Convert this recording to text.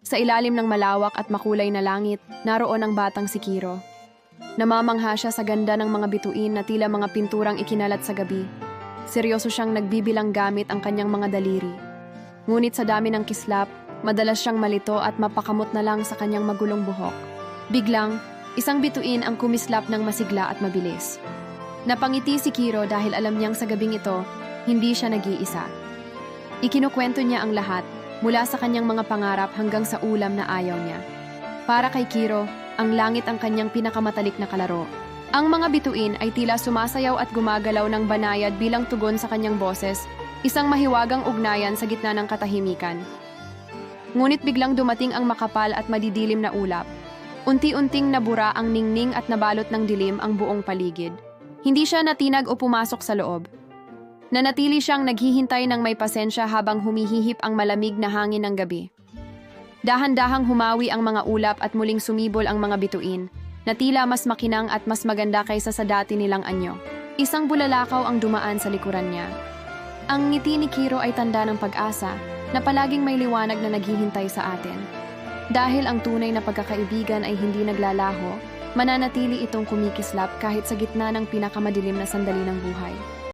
Sa ilalim ng malawak at makulay na langit, naroon ang batang si Kiro. Namamangha siya sa ganda ng mga bituin na tila mga pinturang ikinalat sa gabi. Seryoso siyang nagbibilang gamit ang kanyang mga daliri. Ngunit sa dami ng kislap, madalas siyang malito at mapakamot na lang sa kanyang magulong buhok. Biglang, isang bituin ang kumislap ng masigla at mabilis. Napangiti si Kiro dahil alam niyang sa gabing ito, hindi siya nag-iisa. Ikinukwento niya ang lahat, mula sa kanyang mga pangarap hanggang sa ulam na ayaw niya. Para kay Kiro, ang langit ang kanyang pinakamatalik na kalaro. Ang mga bituin ay tila sumasayaw at gumagalaw ng banayad bilang tugon sa kanyang boses, isang mahiwagang ugnayan sa gitna ng katahimikan. Ngunit biglang dumating ang makapal at madidilim na ulap. Unti-unting nabura ang ningning at nabalot ng dilim ang buong paligid. Hindi siya natinag o pumasok sa loob. Nanatili siyang naghihintay ng may pasensya habang humihihip ang malamig na hangin ng gabi. Dahan-dahang humawi ang mga ulap at muling sumibol ang mga bituin, na tila mas makinang at mas maganda kaysa sa dati nilang anyo. Isang bulalakaw ang dumaan sa likuran niya. Ang ngiti ni Kiro ay tanda ng pag-asa, na palaging may liwanag na naghihintay sa atin. Dahil ang tunay na pagkakaibigan ay hindi naglalaho, mananatili itong kumikislap kahit sa gitna ng pinakamadilim na sandali ng buhay.